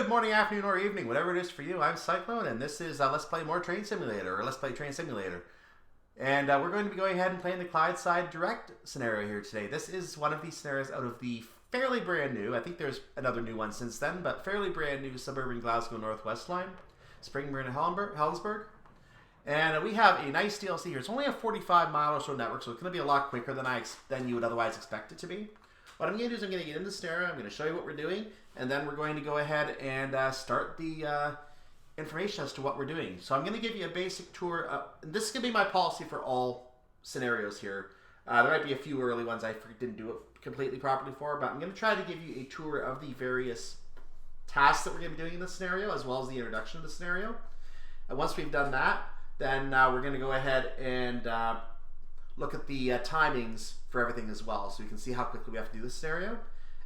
Good morning, afternoon, or evening, whatever it is for you. I'm Cyclone, and this is Let's Play More Train Simulator, or Let's Play Train Simulator. And we're going to be going ahead and playing the Clydeside direct scenario here today. This is one of these scenarios out of the fairly brand new, I think there's another new one since then, but fairly brand new Suburban Glasgow Northwest Line, Springburn and Helensburgh. And we have a nice DLC here. It's only a 45-mile or so network, so it's going to be a lot quicker than you would otherwise expect it to be. What I'm going to do is I'm going to get into the scenario, I'm going to show you what we're doing, and then we're going to go ahead and start the information as to what we're doing. So I'm going to give you a basic tour. This is going to be my policy for all scenarios here. There might be a few early ones I didn't do it completely properly for, but I'm going to try to give you a tour of the various tasks that we're going to be doing in this scenario, as well as the introduction of the scenario. And once we've done that, then we're going to go ahead and look at the timings for everything as well, so you can see how quickly we have to do this scenario.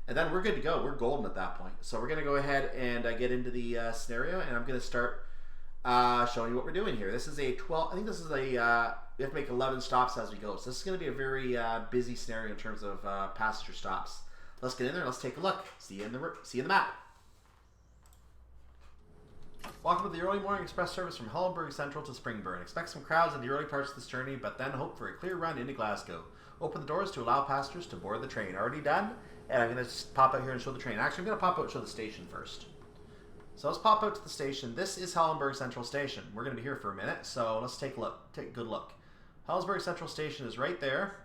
And then we're good to go. We're golden at that point. So we're going to go ahead and get into the scenario, and I'm going to start showing you what we're doing here. This is a 12, I think this is a, we have to make 11 stops as we go. So this is going to be a very busy scenario in terms of passenger stops. Let's get in there, let's take a look. See you in the map. Welcome to the early morning express service from Helensburgh Central to Springburn. Expect some crowds in the early parts of this journey, but then hope for a clear run into Glasgow. Open the doors to allow passengers to board the train. Already done, and I'm going to pop out here and show the train. Actually, I'm going to pop out and show the station first. So let's pop out to the station. This is Helensburgh Central Station. We're going to be here for a minute, so let's take a look. Take a good look. Helensburgh Central Station is right there,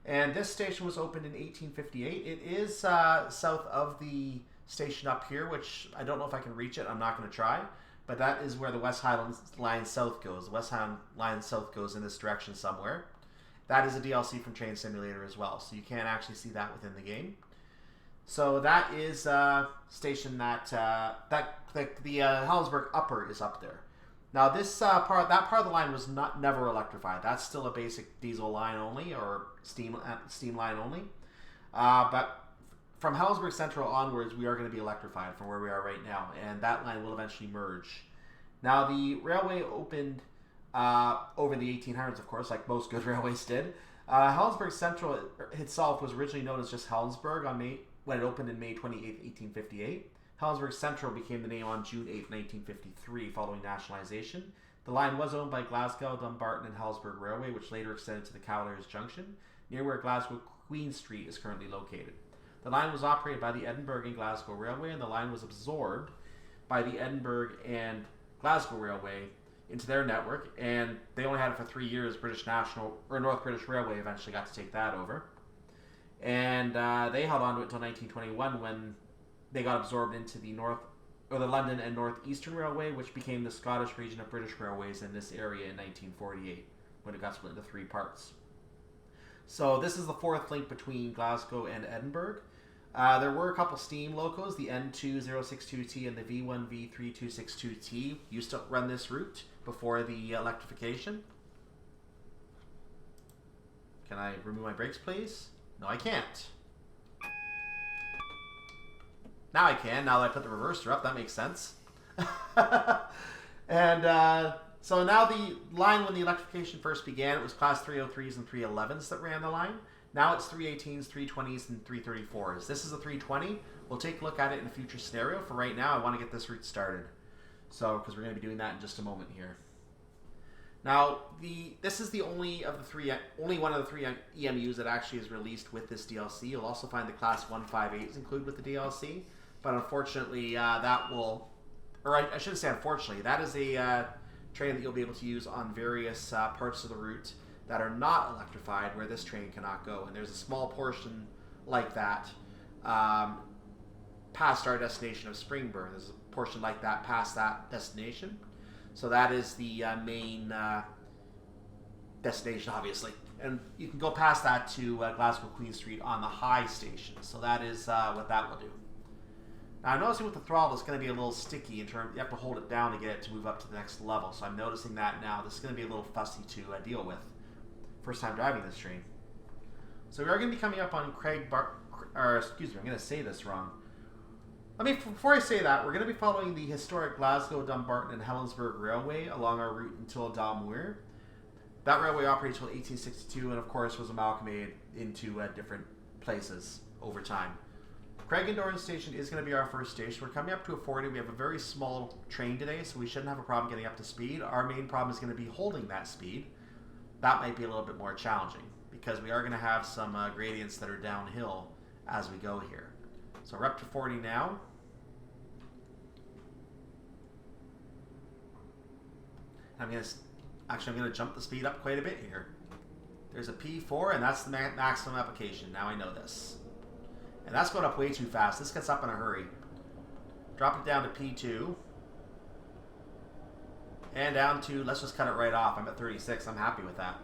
and this station was opened in 1858. It is south of the station up here, which I don't know if I can reach it. I'm not going to try. But that is where the West Highland Line South goes. The West Highland Line South goes in this direction somewhere. That is a DLC from Train Simulator as well, so you can't actually see that within the game. So that is a station that the Helensburgh Upper is up there. Now this that part of the line was never electrified. That's still a basic diesel line only, or steam line only. But from Helensburgh Central onwards, we are going to be electrified from where we are right now, and that line will eventually merge. Now, the railway opened over the 1800s, of course, like most good railways did. Helensburgh Central itself was originally known as just Helensburgh when it opened in May 28, 1858. Helensburgh Central became the name on June 8, 1953, following nationalization. The line was owned by Glasgow, Dumbarton, and Helensburgh Railway, which later extended to the Cowlairs Junction, near where Glasgow Queen Street is currently located. The line was operated by the Edinburgh and Glasgow Railway, and the line was absorbed by the Edinburgh and Glasgow Railway into their network, and they only had it for 3 years. British National or North British Railway eventually got to take that over, and they held on to it until 1921 when they got absorbed into the London and North Eastern Railway, which became the Scottish region of British Railways in this area in 1948 when it got split into 3 parts. So this is the fourth link between Glasgow and Edinburgh. There were a couple steam locos, the N2062T and the V1V3262T used to run this route before the electrification. Can I remove my brakes, please? No, I can't. Now I can, now that I put the reverser up, that makes sense. And so now the line, when the electrification first began, it was class 303s and 311s that ran the line. Now it's 318s, 320s, and 334s. This is a 320. We'll take a look at it in a future scenario. For right now, I want to get this route started. So, because we're going to be doing that in just a moment here. Now, this is the only one of the three EMUs that actually is released with this DLC. You'll also find the class 158s included with the DLC. But unfortunately, that will, or I shouldn't say unfortunately, that is a train that you'll be able to use on various parts of the route that are not electrified, where this train cannot go. And there's a small portion like that past our destination of Springburn. There's a portion like that past that destination. So that is the main destination, obviously. And you can go past that to Glasgow Queen Street on the high station. So that is what that will do. Now I'm noticing with the throttle it's going to be a little sticky in terms, you have to hold it down to get it to move up to the next level. So I'm noticing that now. This is going to be a little fussy to deal with. First time driving this train. So we are going to be coming up on I'm going to say this wrong. Before I say that, we're going to be following the historic Glasgow, Dumbarton, and Helensburgh Railway along our route until Dalreoch. That railway operated until 1862 and of course was amalgamated into different places over time. Craigendoran station is going to be our first station. We're coming up to a 40. We have a very small train today, so we shouldn't have a problem getting up to speed. Our main problem is going to be holding that speed. That might be a little bit more challenging because we are going to have some gradients that are downhill as we go here. So we're up to 40 now. I'm going to jump the speed up quite a bit here. There's a P4, and that's the maximum application. Now I know this. And that's going up way too fast. This gets up in a hurry. Drop it down to P2. And down to, let's just cut it right off. I'm at 36. I'm happy with that.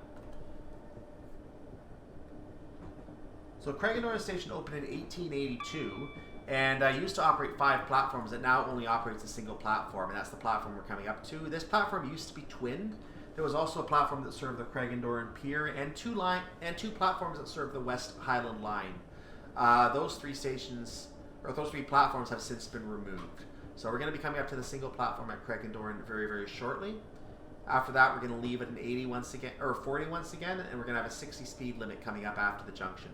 So Craigendoran Station opened in 1882. And I used to operate 5 platforms. It now only operates a single platform. And that's the platform we're coming up to. This platform used to be twinned. There was also a platform that served the Craigendoran Pier. And two platforms that served the West Highland Line. Those 3 stations, or those 3 platforms have since been removed. So we're going to be coming up to the single platform at Craigendoran very, very shortly. After that, we're going to leave at an 80 once again, or 40 once again, and we're going to have a 60 speed limit coming up after the junction.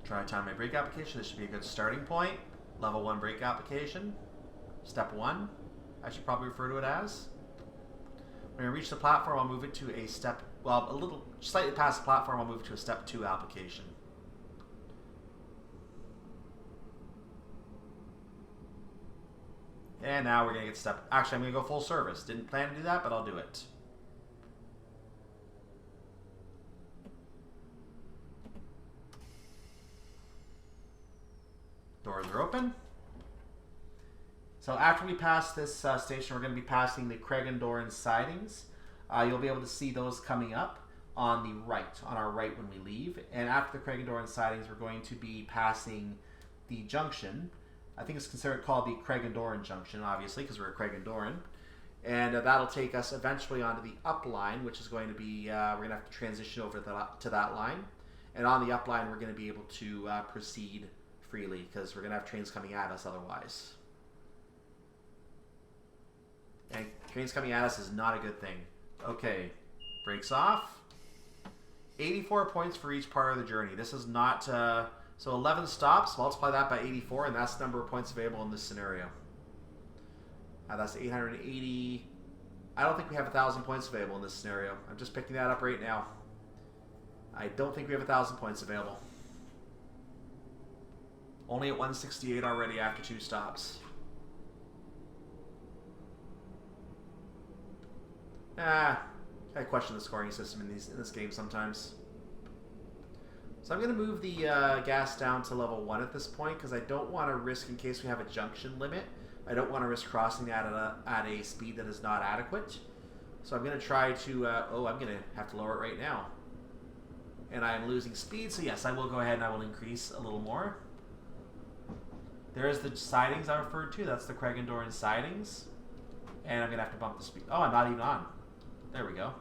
Try time my brake application. This should be a good starting point. Level 1 brake application. Step 1. I should probably refer to it as. When I reach the platform, I'll move it to a step, well, a little, slightly past the platform, I'll move it to a step 2 application. And now we're going to get actually I'm going to go full service. Didn't plan to do that, but I'll do it. Doors are open. So after we pass this station, we're going to be passing the Craigendoran sidings. You'll be able to see those coming up on the right, on our right when we leave. And after the Craigendoran sidings, we're going to be passing the junction. I think it's called the Craigendoran Junction, obviously, because we're at Craigendoran. And that'll take us eventually onto the up line, which is going to be, we're going to have to transition over to that line. And on the up line, we're going to be able to proceed freely, because we're going to have trains coming at us otherwise. And trains coming at us is not a good thing. Okay, brakes off. 84 points for each part of the journey. This is not, so 11 stops, multiply that by 84, and that's the number of points available in this scenario. That's 880. I don't think we have 1,000 points available in this scenario. I'm just picking that up right now. I don't think we have 1,000 points available. Only at 168 already after 2 stops. I question the scoring system in this game sometimes. So I'm going to move the gas down to level 1 at this point because I don't want to risk, in case we have a junction limit, I don't want to risk crossing that at a speed that is not adequate. So I'm going to try to, I'm going to have to lower it right now. And I'm losing speed, so yes, I will go ahead and I will increase a little more. There's the sidings I referred to. That's the Craigendoran sidings. And I'm going to have to bump the speed. Oh, I'm not even on. There we go.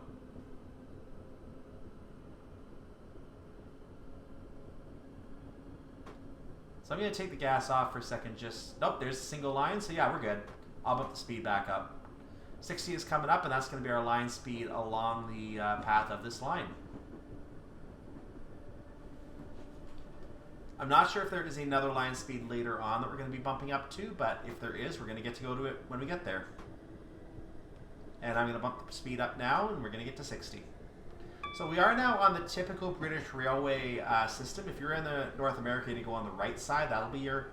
So I'm going to take the gas off for a second. Nope, there's a single line. So yeah, we're good. I'll bump the speed back up. 60 is coming up, and that's going to be our line speed along the path of this line. I'm not sure if there is another line speed later on that we're going to be bumping up to, but if there is, we're going to get to go to it when we get there. And I'm going to bump the speed up now, and we're going to get to 60. So we are now on the typical British Railway system. If you're in the North America, you go on the right side. That'll be your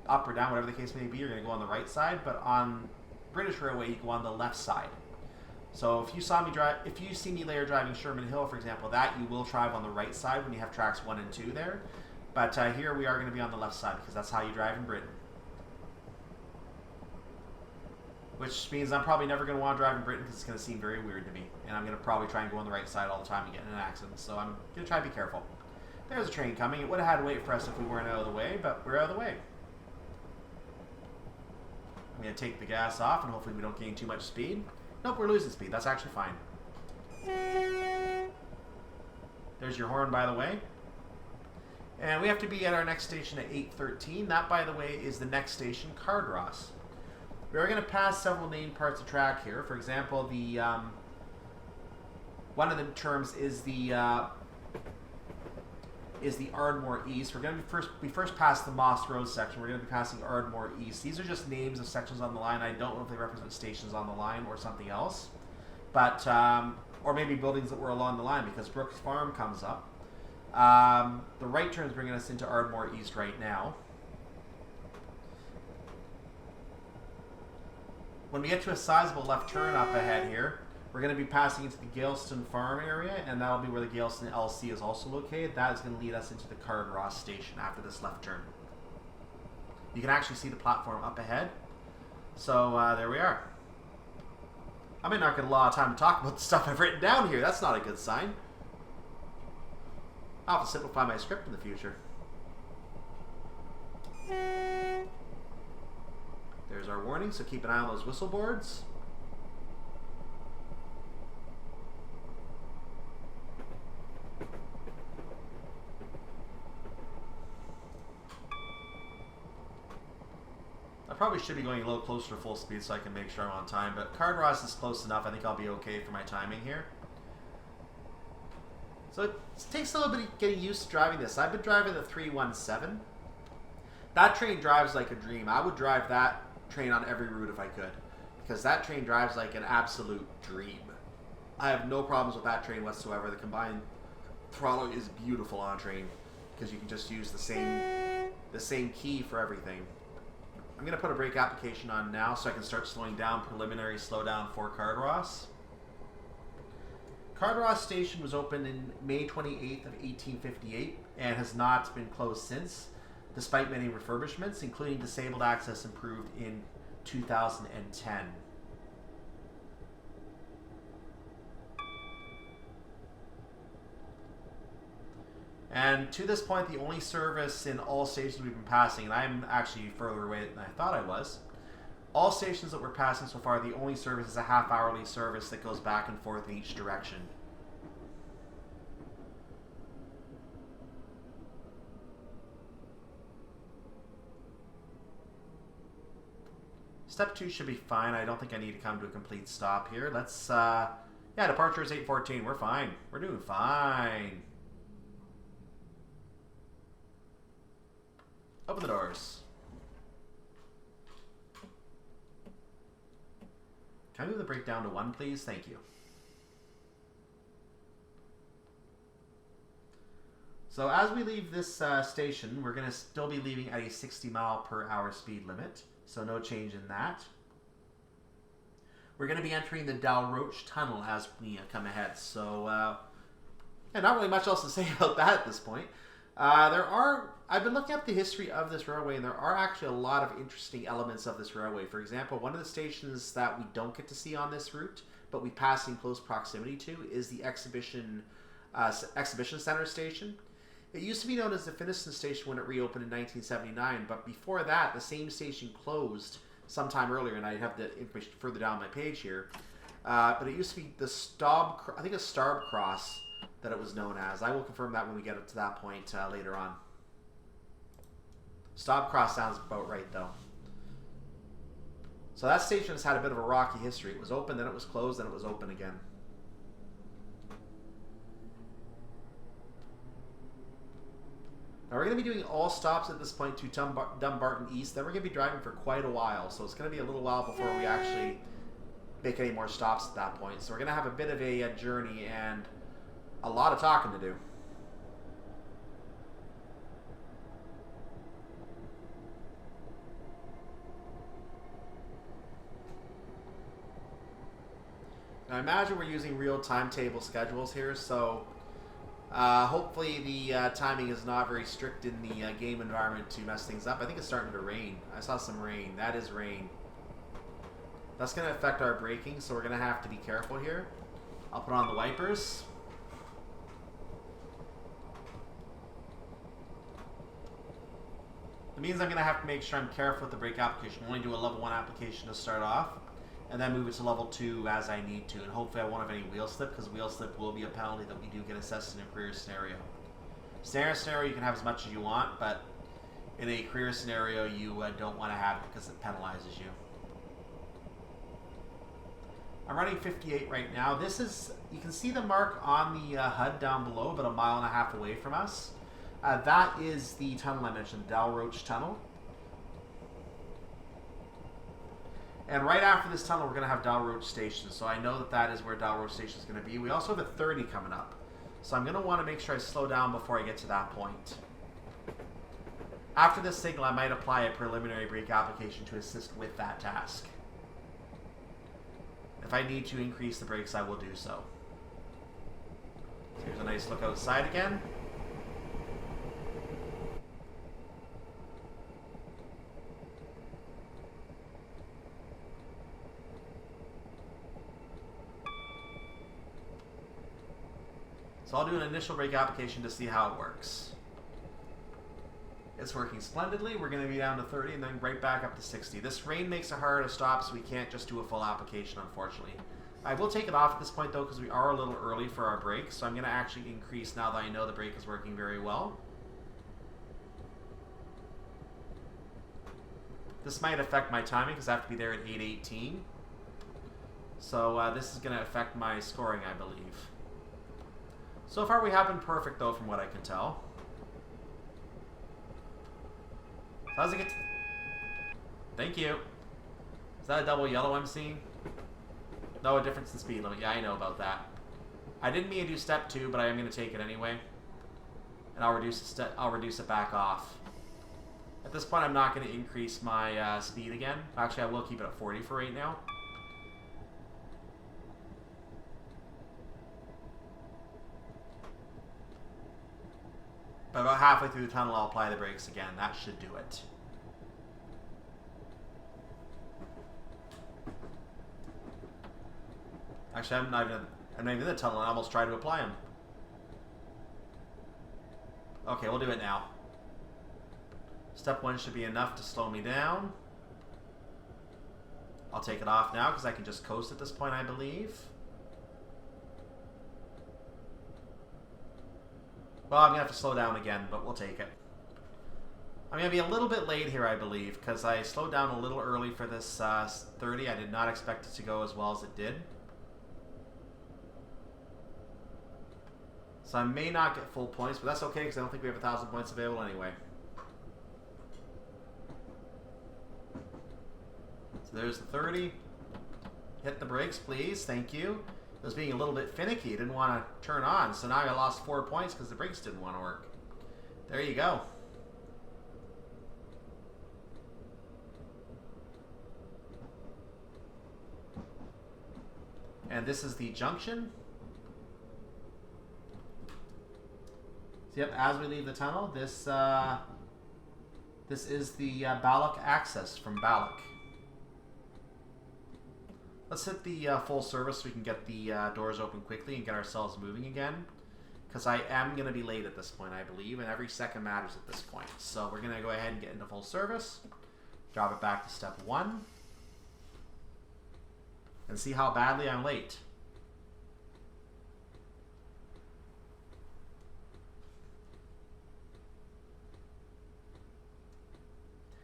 up or down, whatever the case may be. You're going to go on the right side, but on British Railway, you go on the left side. So if you see me later driving Sherman Hill, for example, that you will drive on the right side when you have tracks 1 and 2 there. But here we are going to be on the left side because that's how you drive in Britain. Which means I'm probably never going to want to drive in Britain because it's going to seem very weird to me. And I'm going to probably try and go on the right side all the time and get in an accident. So I'm going to try to be careful. There's a train coming. It would have had to wait for us if we weren't out of the way, but we're out of the way. I'm going to take the gas off and hopefully we don't gain too much speed. Nope, we're losing speed. That's actually fine. There's your horn, by the way. And we have to be at our next station at 8:13. That, by the way, is the next station, Cardross. We are going to pass several named parts of track here. For example, the one of the terms is the Ardmore East. We're going to be first past the Moss Road section. We're going to be passing Ardmore East. These are just names of sections on the line. I don't know if they represent stations on the line or something else, but or maybe buildings that were along the line, because Brooks Farm comes up. The right turn is bringing us into Ardmore East right now. When we get to a sizable left turn up ahead here, we're going to be passing into the Galeston Farm area, and that'll be where the Galeston LC is also located. That is going to lead us into the Cardross station after this left turn. You can actually see the platform up ahead. So there we are. I may not get a lot of time to talk about the stuff I've written down here. That's not a good sign. I'll have to simplify my script in the future. There's our warning, so keep an eye on those whistle boards. I probably should be going a little closer to full speed so I can make sure I'm on time, but Cardross is close enough. I think I'll be okay for my timing here. So it takes a little bit of getting used to driving this. I've been driving the 317. That train drives like a dream. I would drive that train on every route if I could, because that train drives like an absolute dream. I have no problems with that train whatsoever. The combined throttle is beautiful on a train, because you can just use the same key for everything. I'm going to put a brake application on now so I can start slowing down. Preliminary slowdown for Cardross. Cardross station was opened in May 28th of 1858 and has not been closed since, despite many refurbishments, including disabled access improved in 2010. And to this point, the only service in all stations we've been passing, and I'm actually further away than I thought I was, all stations that we're passing so far, the only service is a half-hourly service that goes back and forth in each direction. Step 2 should be fine. I don't think I need to come to a complete stop here. Let's, yeah, departure is 8:14. We're fine. We're doing fine. Open the doors. Can I move the brake down to 1, please? Thank you. So as we leave this station, we're going to still be leaving at a 60-mile-per-hour speed limit. So no change in that. We're going to be entering the Dalreoch tunnel as we come ahead. So, yeah, not really much else to say about that at this point. I've been looking up the history of this railway, and there are actually a lot of interesting elements of this railway. For example, one of the stations that we don't get to see on this route, but we pass in close proximity to, is the Exhibition Center station. It used to be known as the Finniston Station when it reopened in 1979, but before that, the same station closed sometime earlier, and I have the information further down my page here. But it used to be the Starb-Cross that it was known as. I will confirm that when we get up to that point later on. Starb-Cross sounds about right, though. So that station has had a bit of a rocky history. It was open, then it was closed, then it was open again. Now we're going to be doing all stops at this point to Dumbarton East. Then we're going to be driving for quite a while, so it's going to be a little while before we actually make any more stops at that point. So we're going to have a bit of a journey and a lot of talking to do. Now I imagine we're using real timetable schedules here, so hopefully the timing is not very strict in the game environment to mess things up. I think it's starting to rain. I saw some rain. That is rain. That's going to affect our braking, so we're going to have to be careful here. I'll put on the wipers. It means I'm going to have to make sure I'm careful with the brake application. Only do a level 1 application to start off, and then move it to level 2 as I need to. And hopefully I won't have any wheel slip, because wheel slip will be a penalty that we do get assessed in a career scenario. Standard scenario, you can have as much as you want, but in a career scenario, you don't want to have it because it penalizes you. I'm running 58 right now. This is, you can see the mark on the HUD down below, about 1.5 miles away from us. That is the tunnel I mentioned, the Dalreoch tunnel. And right after this tunnel, we're going to have Dalreoch Station. So I know that that is where Dalreoch Station is going to be. We also have a 30 coming up. So I'm going to want to make sure I slow down before I get to that point. After this signal, I might apply a preliminary brake application to assist with that task. If I need to increase the brakes, I will do so. So here's a nice look outside again. So I'll do an initial brake application to see how it works. It's working splendidly. We're going to be down to 30 and then right back up to 60. This rain makes it hard to stop, so we can't just do a full application, unfortunately. I will take it off at this point, though, because we are a little early for our brakes. So I'm going to actually increase now that I know the brake is working very well. This might affect my timing because I have to be there at 8:18. So this is going to affect my scoring, I believe. So far we have been perfect, though, from what I can tell. So how's it get? Thank you. Is that a double yellow I'm seeing? No, a difference in speed limit. Yeah, I know about that. I didn't mean to do step 2, but I am going to take it anyway. And I'll reduce it back off. At this point, I'm not going to increase my speed again. Actually, I will keep it at 40 for right now. But about halfway through the tunnel, I'll apply the brakes again. That should do it. Actually, I'm not even in the tunnel. I almost tried to apply them. Okay, we'll do it now. Step 1 should be enough to slow me down. I'll take it off now because I can just coast at this point, I believe. Well, I'm going to have to slow down again, but we'll take it. I'm going to be a little bit late here, I believe, because I slowed down a little early for this 30. I did not expect it to go as well as it did. So I may not get full points, but that's okay because I don't think we have 1,000 points available anyway. So there's the 30. Hit the brakes, please. Thank you. It was being a little bit finicky. Didn't want to turn on. So now I lost 4 points because the brakes didn't want to work. There you go. And this is the junction. So yep, as we leave the tunnel, this is the Balloch access from Balloch. Let's hit the full service so we can get the doors open quickly and get ourselves moving again. Because I am going to be late at this point, I believe, and every second matters at this point. So we're going to go ahead and get into full service. Drop it back to step 1. And see how badly I'm late.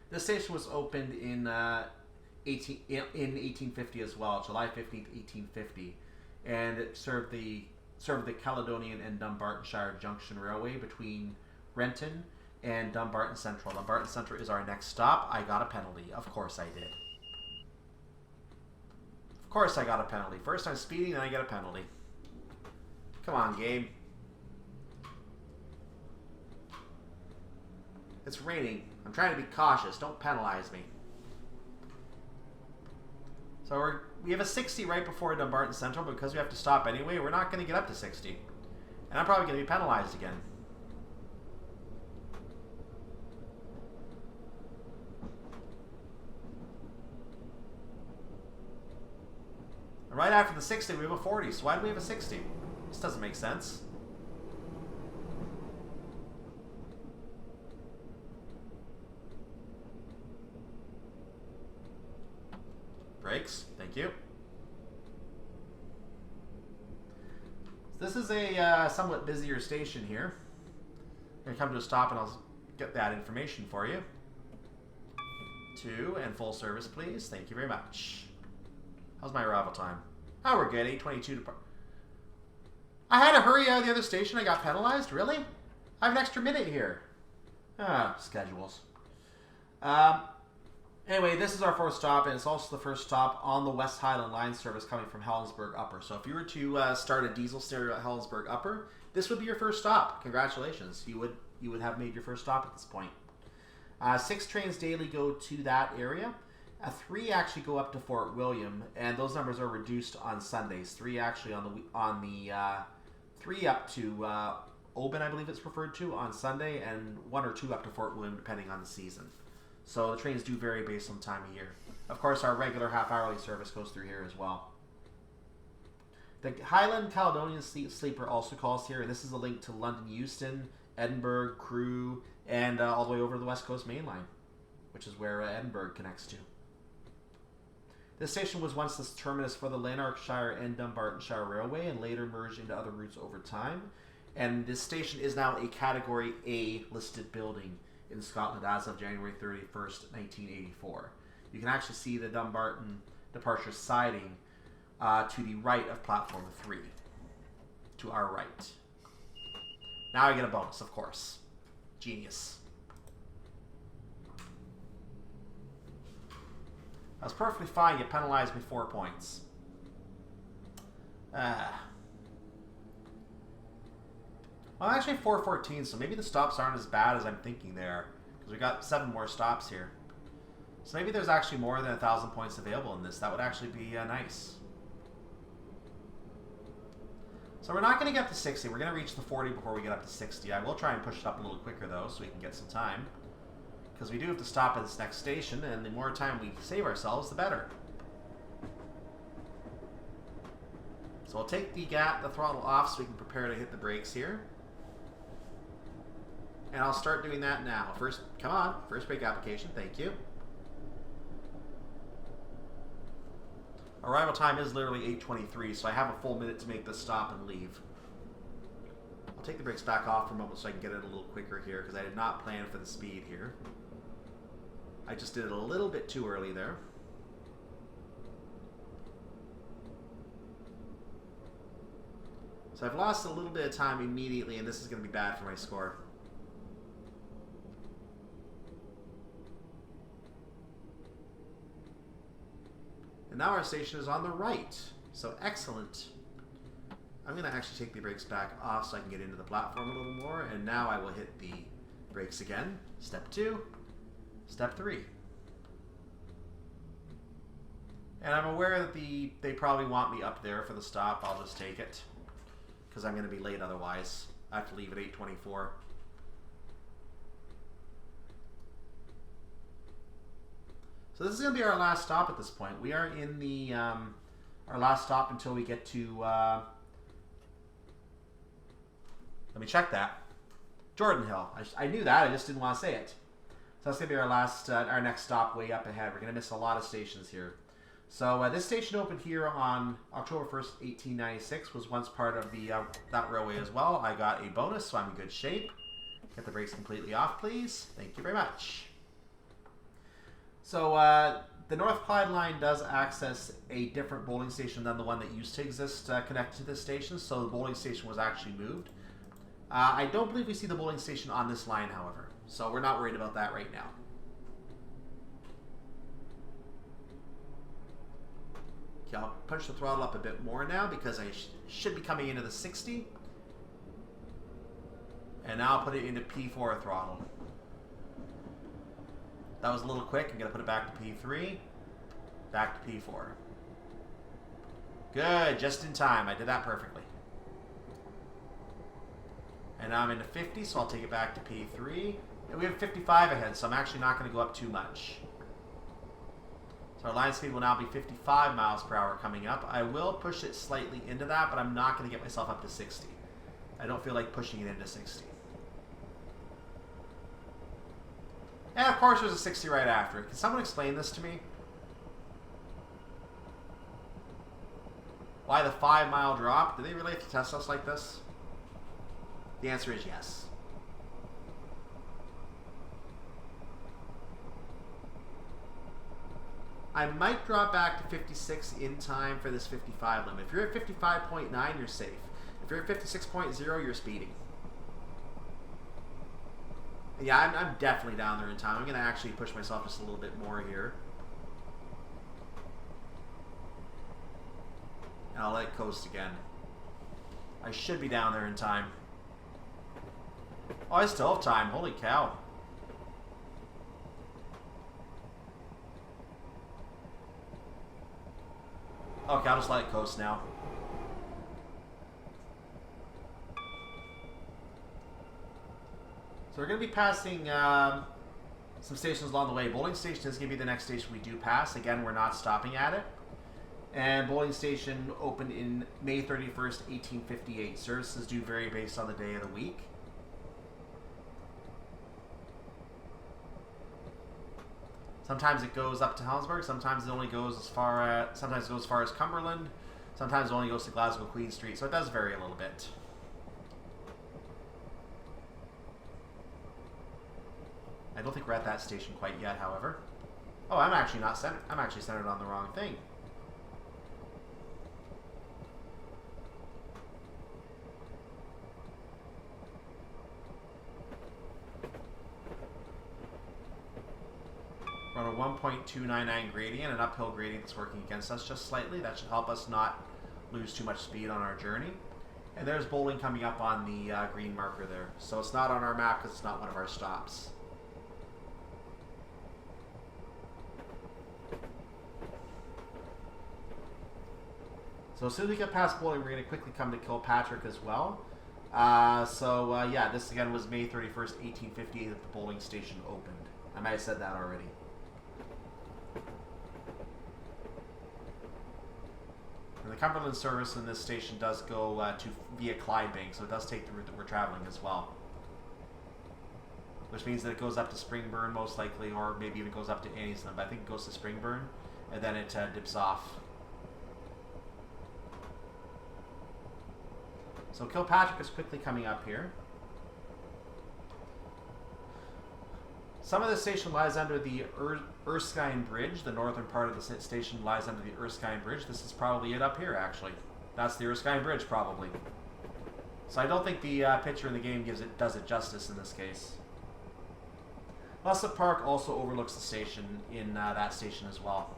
This station was opened in 1850 as well, July 15th, 1850, and it served the Caledonian and Dumbartonshire Junction Railway between Renton and Dumbarton Central. Dumbarton Central is our next stop. I got a penalty. Of course I did. Of course I got a penalty. First I'm speeding, then I get a penalty. Come on, Gabe. It's raining. I'm trying to be cautious. Don't penalize me. So we have a 60 right before Dumbarton Central, but because we have to stop anyway, we're not going to get up to 60. And I'm probably going to be penalized again. And right after the 60, we have a 40. So why do we have a 60? This doesn't make sense. Brakes, thank you. This is a somewhat busier station here. I'm going to come to a stop and I'll get that information for you. 2 and full service, please. Thank you very much. How's my arrival time? Oh, we're good. 8:22 to... I had to hurry out of the other station. I got penalized? Really? I have an extra minute here. Ah, schedules. Anyway, this is our first stop, and it's also the first stop on the West Highland Line service coming from Helensburgh Upper. So if you were to start a diesel stereo at Helensburgh Upper, this would be your first stop. Congratulations. You would have made your first stop at this point. 6 trains daily go to that area. 3 actually go up to Fort William, and those numbers are reduced on Sundays. 3 actually on the 3 up to Oban, I believe it's referred to, on Sunday, and 1 or 2 up to Fort William, depending on the season. So the trains do vary based on the time of year. Of course, our regular half-hourly service goes through here as well. The Highland Caledonian Sleeper also calls here, and this is a link to London Euston, Edinburgh, Crewe, and all the way over to the West Coast Main Line, which is where Edinburgh connects to. This station was once the terminus for the Lanarkshire and Dumbartonshire Railway and later merged into other routes over time. And this station is now a Category A listed building in Scotland as of January 31st, 1984. You can actually see the Dumbarton departure siding to the right of platform 3, to our right. Now I get a bonus, of course. Genius. I was perfectly fine, you penalized me 4 points. Well, I'm actually 4:14, so maybe the stops aren't as bad as I'm thinking they are. Because we got 7 more stops here. So maybe there's actually more than 1,000 points available in this. That would actually be nice. So we're not going to get to 60. We're going to reach the 40 before we get up to 60. I will try and push it up a little quicker, though, so we can get some time. Because we do have to stop at this next station, and the more time we save ourselves, the better. So I'll take the throttle off so we can prepare to hit the brakes here. And I'll start doing that now. First brake application, thank you. Arrival time is literally 8:23, so I have a full minute to make this stop and leave. I'll take the brakes back off for a moment so I can get it a little quicker here, because I did not plan for the speed here. I just did it a little bit too early there. So I've lost a little bit of time immediately, and this is going to be bad for my score. And now our station is on the right. So excellent. I'm going to actually take the brakes back off so I can get into the platform a little more. And now I will hit the brakes again. Step 2. Step 3. And I'm aware that they probably want me up there for the stop. I'll just take it, because I'm going to be late otherwise. I have to leave at 8:24. So this is going to be our last stop at this point. We are in the our last stop until we get to... let me check that. Jordanhill. I knew that. I just didn't want to say it. So that's going to be our next stop way up ahead. We're going to miss a lot of stations here. So this station opened here on October 1st, 1896, was once part of that railway as well. I got a bonus, so I'm in good shape. Get the brakes completely off, please. Thank you very much. So the North Clyde line does access a different bowling station than the one that used to exist connected to this station, so the bowling station was actually moved. I don't believe we see the bowling station on this line, however, so we're not worried about that right now. Okay, I'll punch the throttle up a bit more now because I should be coming into the 60. And now I'll put it into P4 throttle. That was a little quick. I'm going to put it back to P3. Back to P4. Good, just in time. I did that perfectly. And now I'm into 50, so I'll take it back to P3. And we have 55 ahead, so I'm actually not going to go up too much. So our line speed will now be 55 miles per hour coming up. I will push it slightly into that, but I'm not going to get myself up to 60. I don't feel like pushing it into 60. And of course there's a 60 right after it. Can someone explain this to me? Why the 5-mile drop? Do they really have to test us like this? The answer is yes. I might drop back to 56 in time for this 55 limit. If you're at 55.9, you're safe. If you're at 56.0, you're speeding. Yeah, I'm definitely down there in time. I'm going to actually push myself just a little bit more here. And I'll let it coast again. I should be down there in time. Oh, I still have time. Holy cow. Okay, I'll just let it coast now. So we're going to be passing some stations along the way. Bowling Station is going to be the next station we do pass. Again, we're not stopping at it. And Bowling Station opened in May 31st, 1858. Services do vary based on the day of the week. Sometimes it goes up to Helensburgh. Sometimes it only goes as far as Cumberland. Sometimes it only goes to Glasgow Queen Street. So it does vary a little bit. I don't think we're at that station quite yet, however. Oh, I'm actually not centered. I'm actually centered on the wrong thing. We're on a 1.299 gradient, an uphill gradient that's working against us just slightly. That should help us not lose too much speed on our journey. And there's Bowling coming up on the green marker there. So it's not on our map because it's not one of our stops. So as soon as we get past Bowling, we're going to quickly come to Kilpatrick as well. Yeah, this again was May 31st, 1858 that the Bowling Station opened. I might have said that already. And the Cumberland service in this station does go via Clydebank, so it does take the route that we're traveling as well. Which means that it goes up to Springburn most likely, or maybe even goes up to Anniston, but I think it goes to Springburn, and then it dips off. So Kilpatrick is quickly coming up here. Some of the station lies under the Erskine Bridge. The northern part of the station lies under the Erskine Bridge. This is probably it up here, actually. That's the Erskine Bridge, probably. So I don't think the picture in the game does it justice in this case. Lusset Park also overlooks the station in that station as well.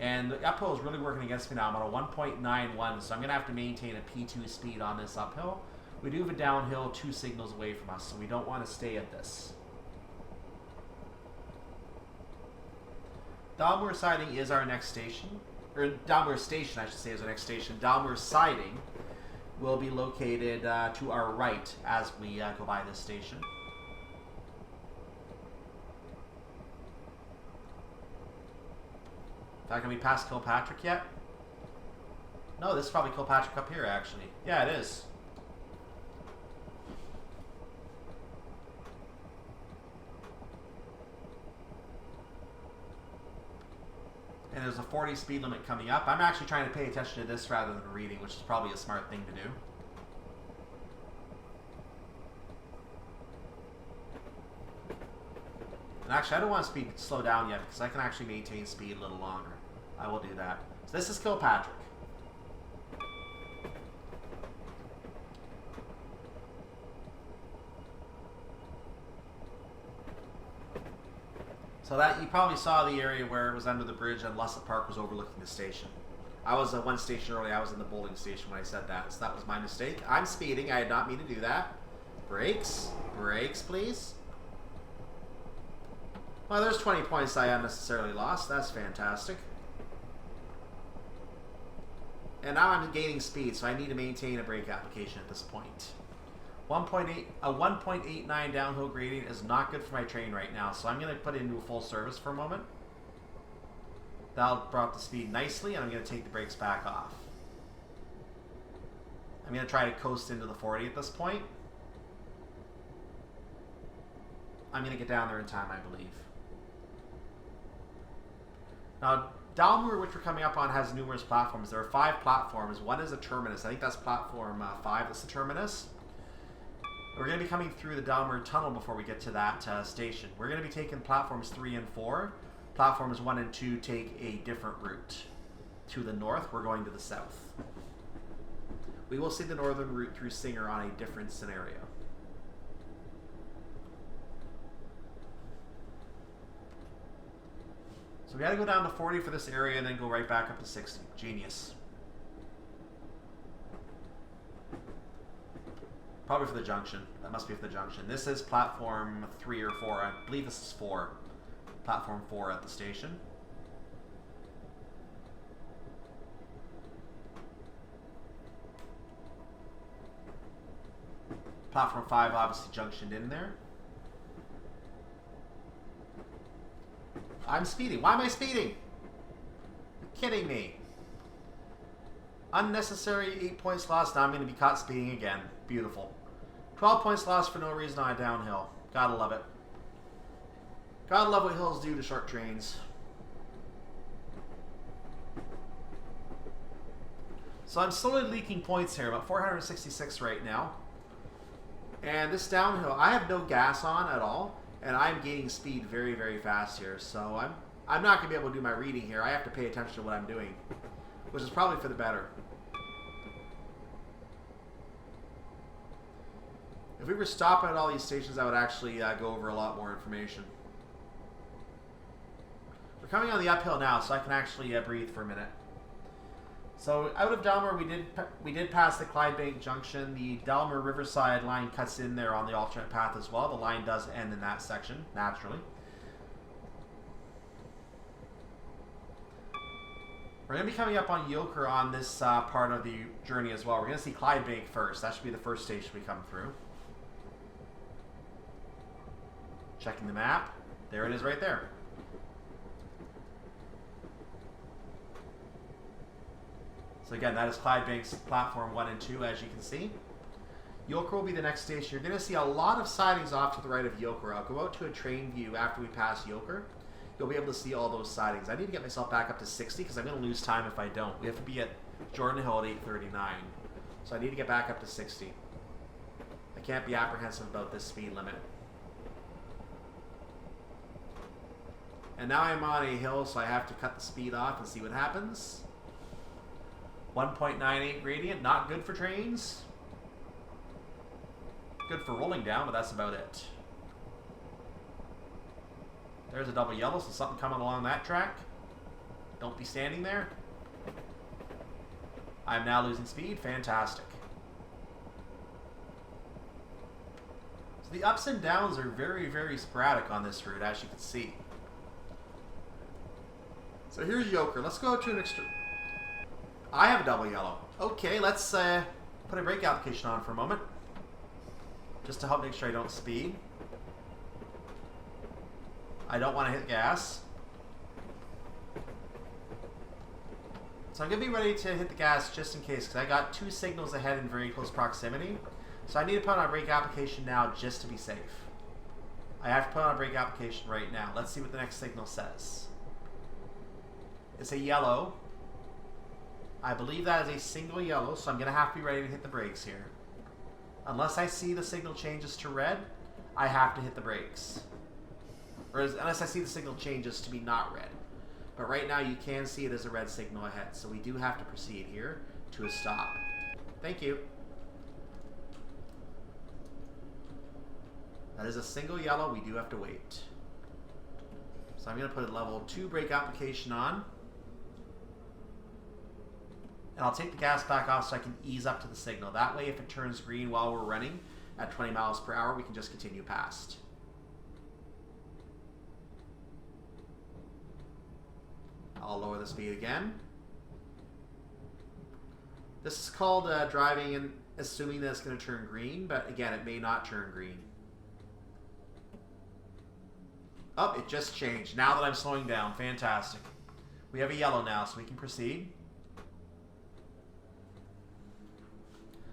And the uphill is really working against me now. I'm on a 1.91, so I'm going to have to maintain a P2 speed on this uphill. We do have a downhill 2 signals away from us, so we don't want to stay at this. Dalreoch Siding is our next station. Or Dalreoch Station, I should say, is our next station. Dalreoch Siding will be located to our right as we go by this station. Can we pass Kilpatrick yet? No, this is probably Kilpatrick up here, actually. Yeah, it is. And there's a 40 speed limit coming up. I'm actually trying to pay attention to this rather than reading, which is probably a smart thing to do. And actually, I don't want to slow down yet because I can actually maintain speed a little longer. I will do that. So this is Kilpatrick. So that you probably saw the area where it was under the bridge and Lusset Park was overlooking the station. I was one station early. I was in the Bowling Station when I said that. So that was my mistake. I'm speeding. I did not mean to do that. Brakes. Brakes, please. Well, there's 20 points I unnecessarily lost. That's fantastic. And now I'm gaining speed, so I need to maintain a brake application at this point. A 1.89 downhill gradient is not good for my train right now, so I'm going to put it into a full service for a moment. That'll bring up the speed nicely, and I'm going to take the brakes back off. I'm going to try to coast into the 40 at this point. I'm going to get down there in time, I believe. Now, Dalreoch, which we're coming up on, has numerous platforms. There are 5 platforms. One is a terminus. I think that's platform 5 that's the terminus. We're going to be coming through the Dalreoch Tunnel before we get to that station. We're going to be taking platforms 3 and 4. Platforms 1 and 2 take a different route. To the north, we're going to the south. We will see the northern route through Singer on a different scenario. So we got to go down to 40 for this area and then go right back up to 60. Genius. Probably for the junction. That must be for the junction. This is platform 3 or 4. I believe this is 4. Platform 4 at the station. Platform 5 obviously junctioned in there. I'm speeding. Why am I speeding? You're kidding me. Unnecessary 8 points lost. Now I'm going to be caught speeding again. Beautiful. 12 points lost for no reason on a downhill. Gotta love it. Gotta love what hills do to short trains. So I'm slowly leaking points here. About 466 right now. And this downhill, I have no gas on at all. And I'm gaining speed very, very fast here. So I'm not going to be able to do my reading here. I have to pay attention to what I'm doing. Which is probably for the better. If we were stopping at all these stations, I would actually go over a lot more information. We're coming on the uphill now, so I can actually breathe for a minute. So out of Dalmer, we did pass the Clydebank Junction. The Dalmer Riverside line cuts in there on the alternate path as well. The line does end in that section, naturally. We're going to be coming up on Yoker on this part of the journey as well. We're going to see Clydebank first. That should be the first station we come through. Checking the map. There it is right there. So again, that is Clydebank's platform 1 and 2, as you can see. Yoker will be the next station. You're going to see a lot of sidings off to the right of Yoker. I'll go out to a train view after we pass Yoker. You'll be able to see all those sidings. I need to get myself back up to 60 because I'm going to lose time if I don't. We have to be at Jordanhill at 8:39. So I need to get back up to 60. I can't be apprehensive about this speed limit. And now I'm on a hill, so I have to cut the speed off and see what happens. 1.98 gradient, not good for trains. Good for rolling down, but that's about it. There's a double yellow, so something coming along that track. Don't be standing there. I'm now losing speed. Fantastic. So the ups and downs are very, very sporadic on this route, as you can see. So here's Yoker. Let's go to an extra... I have a double yellow. Okay, let's put a brake application on for a moment. Just to help make sure I don't speed. I don't want to hit gas. So I'm going to be ready to hit the gas just in case, because I got 2 signals ahead in very close proximity. So I need to put on a brake application now just to be safe. I have to put on a brake application right now. Let's see what the next signal says. It's a yellow. I believe that is a single yellow, so I'm going to have to be ready to hit the brakes here. Unless I see the signal changes to red, I have to hit the brakes. Or unless I see the signal changes to be not red. But right now you can see it as a red signal ahead, so we do have to proceed here to a stop. Thank you. That is a single yellow, we do have to wait. So I'm going to put a level 2 brake application on. And I'll take the gas back off so I can ease up to the signal. That way if it turns green while we're running at 20 miles per hour, we can just continue past. I'll lower the speed again. This is called driving and assuming that it's going to turn green, but again, it may not turn green. Oh, it just changed. Now that I'm slowing down. Fantastic. We have a yellow now, so we can proceed.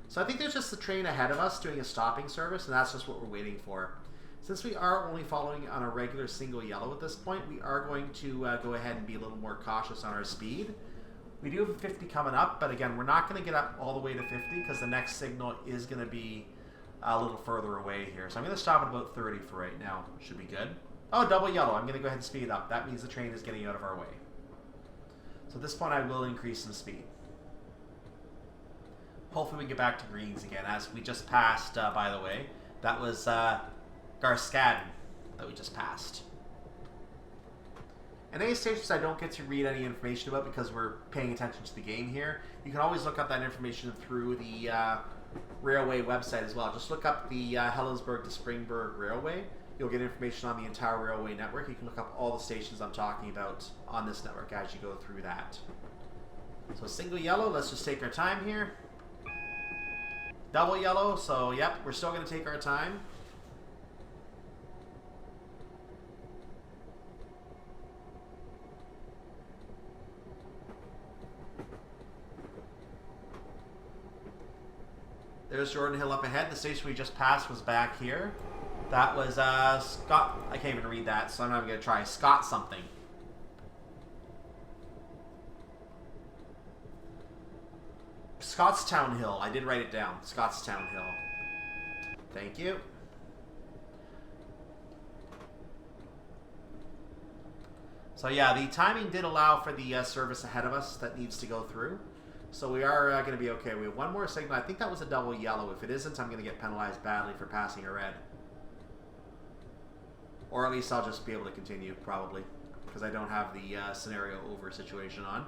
So I think there's just the train ahead of us doing a stopping service, and that's just what we're waiting for. Since we are only following on a regular single yellow at this point, we are going to go ahead and be a little more cautious on our speed. We do have a 50 coming up, but again, we're not going to get up all the way to 50 because the next signal is going to be a little further away here. So I'm going to stop at about 30 for right now. Should be good. Oh, double yellow. I'm going to go ahead and speed up. That means the train is getting out of our way. So at this point, I will increase some speed. Hopefully we get back to greens again, as we just passed, by the way. That was Garskadden that we just passed. And any stations I don't get to read any information about because we're paying attention to the game here, you can always look up that information through the railway website as well. Just look up the Helensburgh to Springburn Railway. You'll get information on the entire railway network. You can look up all the stations I'm talking about on this network as you go through that. So single yellow, let's just take our time here. Double yellow, so yep, we're still going to take our time. There's Jordanhill up ahead. The station we just passed was back here. That was Scott. I can't even read that, so I'm not even going to try. Scott something. Scottstown Hill. I did write it down. Scottstown Hill. Thank you. So yeah, the timing did allow for the service ahead of us that needs to go through. So we are going to be okay. We have one more signal. I think that was a double yellow. If it isn't, I'm going to get penalized badly for passing a red. Or at least I'll just be able to continue, probably. Because I don't have the scenario over situation on.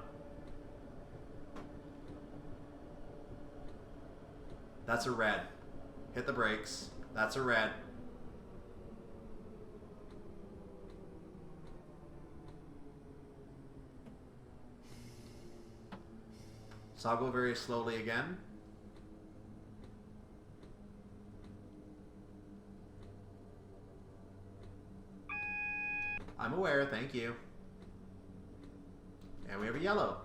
That's a red. Hit the brakes. That's a red. So I'll go very slowly again. I'm aware, thank you. And we have a yellow.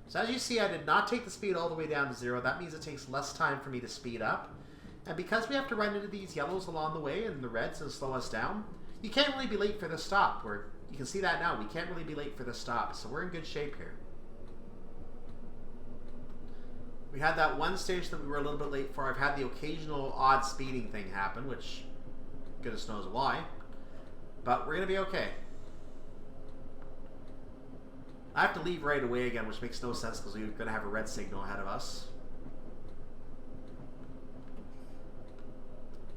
So as you see, I did not take the speed all the way down to 0. That means it takes less time for me to speed up. And because we have to run into these yellows along the way and the reds to slow us down, you can't really be late for the stop. You can see that now. We can't really be late for the stop, so we're in good shape here. We had that one stage that we were a little bit late for. I've had the occasional odd speeding thing happen, which goodness knows why. But we're going to be okay. I have to leave right away again, which makes no sense because we're going to have a red signal ahead of us.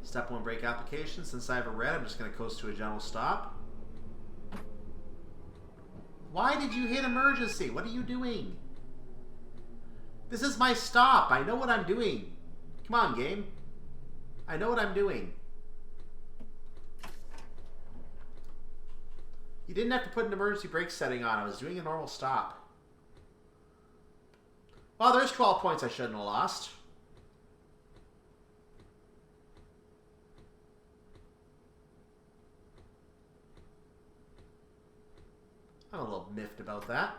Step 1 brake application. Since I have a red, I'm just going to coast to a gentle stop. Why did you hit emergency? What are you doing? This is my stop. I know what I'm doing. Come on, game. I know what I'm doing. You didn't have to put an emergency brake setting on. I was doing a normal stop. Well, there's 12 points I shouldn't have lost. I'm a little miffed about that.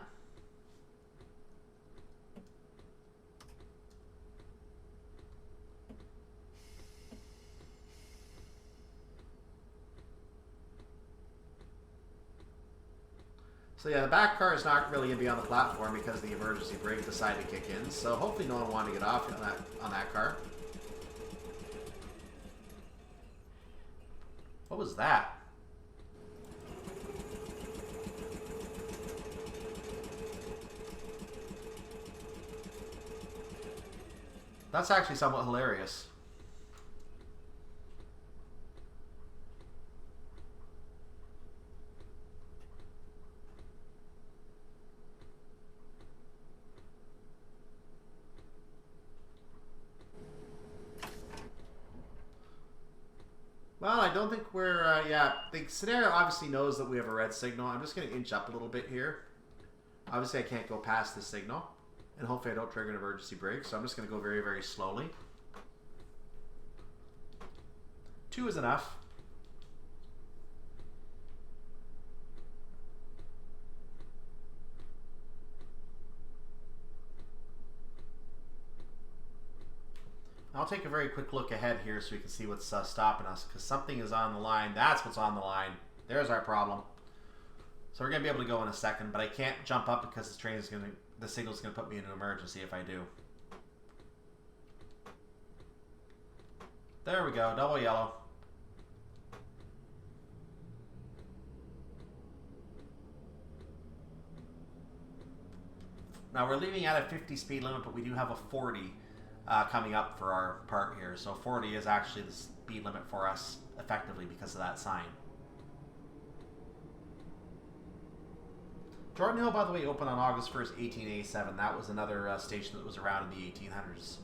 So yeah, the back car is not really going to be on the platform because the emergency brake decided to kick in. So hopefully no one wanted to get off on that car. What was that? That's actually somewhat hilarious. Well, I don't think we're, yeah, the scenario obviously knows that we have a red signal. I'm just going to inch up a little bit here. Obviously, I can't go past this signal. And hopefully I don't trigger an emergency brake, so I'm just going to go very, very slowly. 2 is enough. I'll take a very quick look ahead here so we can see what's stopping us, because something is on the line. That's what's on the line. There's our problem. So we're going to be able to go in a second, but I can't jump up because the train is going to, the signal is going to put me in an emergency if I do. There we go, double yellow. Now we're leaving at a 50 speed limit, but we do have a 40 coming up for our part here. So 40 is actually the speed limit for us effectively because of that sign. Jordanhill, by the way, opened on August 1st, 1887. That was another station that was around in the 1800s,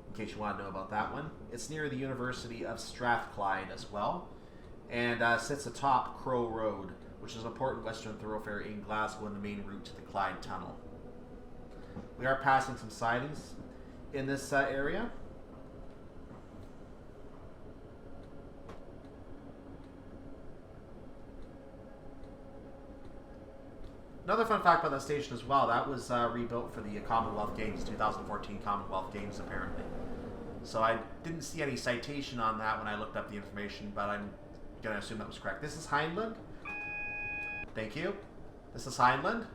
in case you want to know about that one. It's near the University of Strathclyde as well, and sits atop Crow Road, which is an important western thoroughfare in Glasgow and the main route to the Clyde Tunnel. We are passing some sidings in this area. Another fun fact about that station as well, that was rebuilt for the Commonwealth Games, 2014 Commonwealth Games apparently. So I didn't see any citation on that when I looked up the information, but I'm going to assume that was correct. This is Hindland. Thank you. This is Hindland.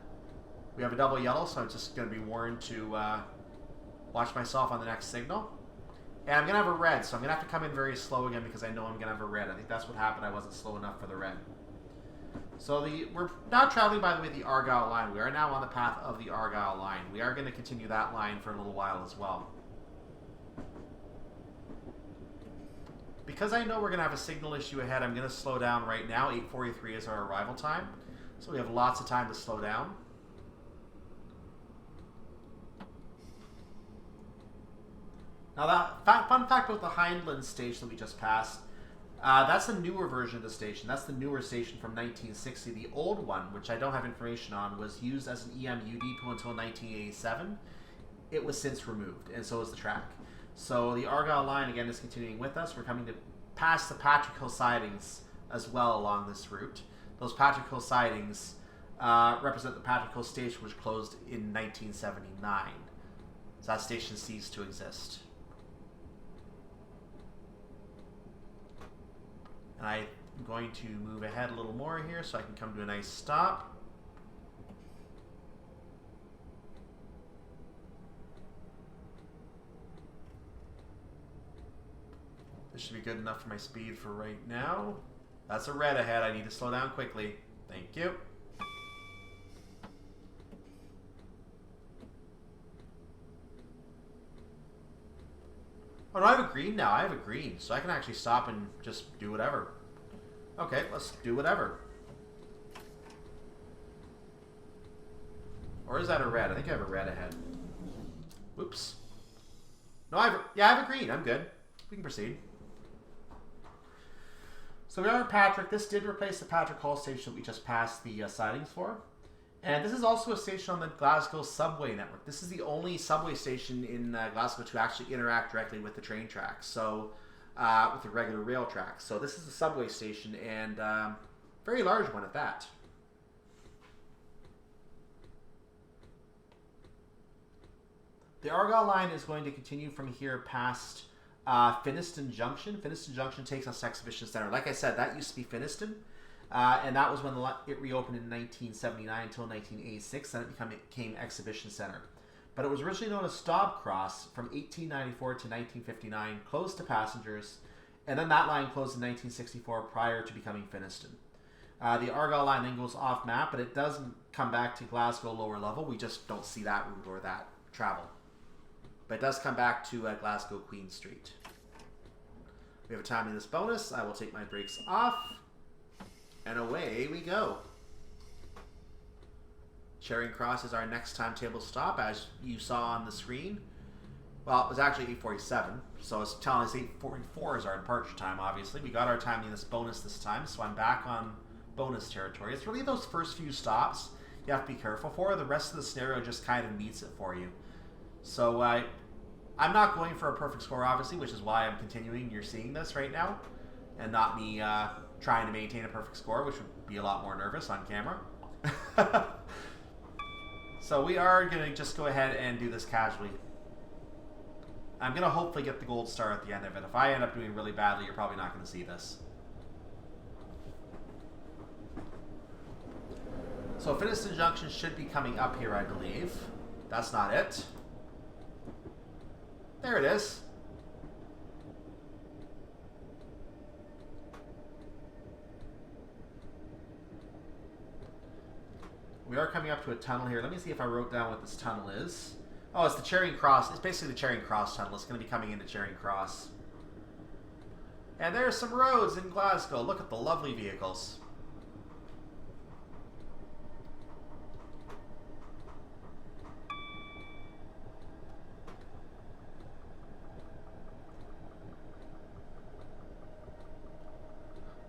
We have a double yellow, so I'm just going to be warned to watch myself on the next signal. And I'm going to have a red, so I'm going to have to come in very slow again because I know I'm going to have a red. I think that's what happened. I wasn't slow enough for the red. So we're now traveling, by the way, the Argyle line. We are now on the path of the Argyle line. We are going to continue that line for a little while as well. Because I know we're going to have a signal issue ahead, I'm going to slow down right now. 8:43 is our arrival time. So we have lots of time to slow down. Now that fun fact about the Hindland station that we just passed, that's a newer version of the station. That's the newer station from 1960. The old one, which I don't have information on, was used as an EMU depot until 1987. It was since removed, and so is the track. So the Argyle line, again, is continuing with us. We're coming to pass the Patrick Hill sidings as well along this route. Those Patrick Hill sidings represent the Patrick Hill station, which closed in 1979. So that station ceased to exist. And I'm going to move ahead a little more here so I can come to a nice stop. This should be good enough for my speed for right now. That's a red ahead. I need to slow down quickly. Thank you. Oh, no, I have a green now. I have a green, so I can actually stop and just do whatever. Okay, let's do whatever. Or is that a red? I think I have a red ahead. Whoops. No, I have a green. I'm good. We can proceed. So we are at Patrick. This did replace the Patrick Hall station that we just passed the sidings for. And this is also a station on the Glasgow subway network. This is the only subway station in Glasgow to actually interact directly with the train tracks, so with the regular rail tracks. So this is a subway station, and very large one at that. The Argyle line is going to continue from here past Finniston Junction. Finniston Junction takes us to Exhibition Centre. Like I said, that used to be Finniston. And that was when it reopened in 1979 until 1986, and it became Exhibition Centre. But it was originally known as Stobcross from 1894 to 1959, closed to passengers, and then that line closed in 1964 prior to becoming Finniston. The Argyle line then goes off map, but it does come back to Glasgow lower level. We just don't see that route or that travel. But it does come back to Glasgow Queen Street. We have a timeliness bonus. I will take my brakes off. And away we go. Charing Cross is our next timetable stop, as you saw on the screen. Well, it was actually 8:47, so it's telling us 8:44 is our departure time, obviously. We got our timeliness bonus this time, so I'm back on bonus territory. It's really those first few stops you have to be careful for. The rest of the scenario just kind of meets it for you. So I'm not going for a perfect score, obviously, which is why I'm continuing. You're seeing this right now, and not me trying to maintain a perfect score, which would be a lot more nervous on camera. So we are going to just go ahead and do this casually. I'm going to hopefully get the gold star at the end of it. If I end up doing really badly, you're probably not going to see this. So Finniston Junction should be coming up here, I believe. That's not it. There it is. We are coming up to a tunnel here. Let me see if I wrote down what this tunnel is. Oh, it's the Charing Cross. It's basically the Charing Cross tunnel. It's going to be coming into Charing Cross. And there's some roads in Glasgow. Look at the lovely vehicles.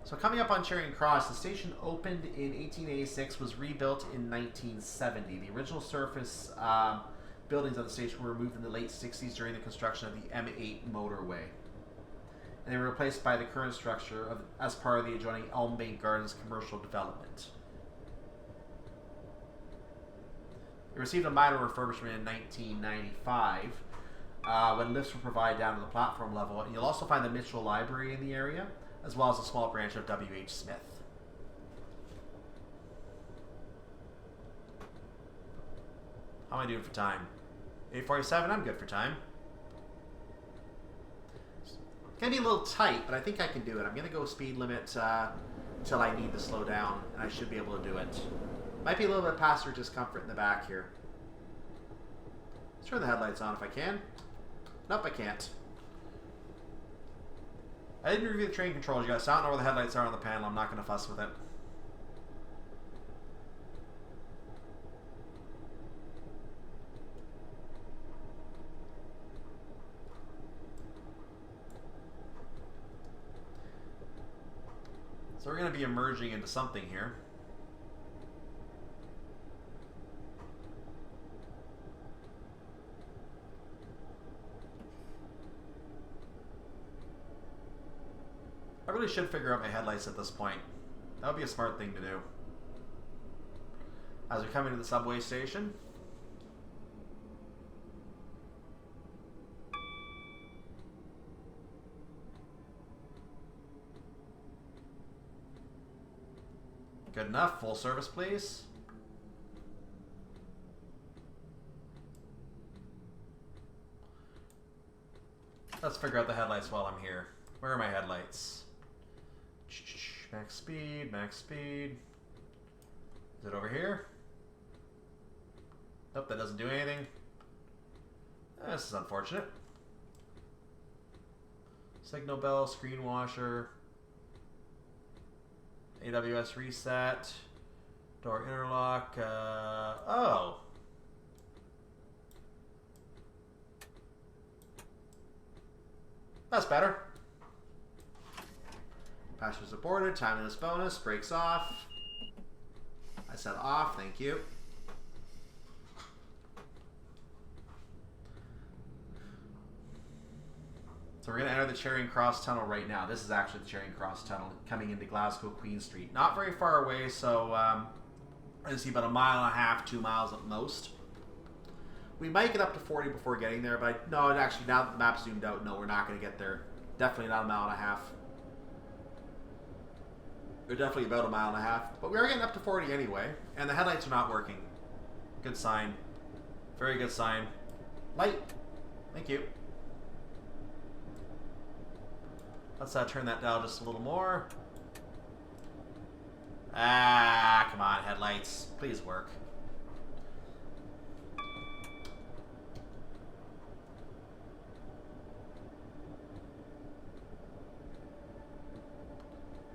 So coming up on Charing Cross, the station opened in 1886, was rebuilt in 1970. The original surface buildings of the station were removed in the late 60s during the construction of the M8 motorway. And they were replaced by the current structure as part of the adjoining Elmbank Gardens commercial development. It received a minor refurbishment in 1995 when lifts were provided down to the platform level. And you'll also find the Mitchell Library in the area, as well as a small branch of W.H. Smith. How am I doing for time? 8:47, I'm good for time. It's gonna be a little tight, but I think I can do it. I'm gonna go speed limit until I need to slow down, and I should be able to do it. Might be a little bit of passenger discomfort in the back here. Let's turn the headlights on if I can. Nope, I can't. I didn't review the train controls yet, so I don't know where the headlights are on the panel. I'm not going to fuss with it. So we're going to be emerging into something here. I really should figure out my headlights at this point. That would be a smart thing to do. As we come into the subway station. Good enough. Full service, please. Let's figure out the headlights while I'm here. Where are my headlights? Max speed, max speed. Is it over here? Nope, that doesn't do anything. This is unfortunate. Signal bell, screen washer. AWS reset. Door interlock. Oh. That's better. Passengers aborted, timeless bonus, brakes off. I said off, thank you. So we're going to enter the Charing Cross Tunnel right now. This is actually the Charing Cross Tunnel coming into Glasgow Queen Street. Not very far away, so I see about 1.5 miles, 2 miles at most. We might get up to 40 before getting there, but no, actually now that the map's zoomed out, no, we're not going to get there. Definitely not 1.5 miles. We're definitely about 1.5 miles, but we are getting up to 40 anyway, and the headlights are not working. Good sign. Very good sign. Light. Thank you. Let's turn that down just a little more. Ah, come on, headlights. Please work.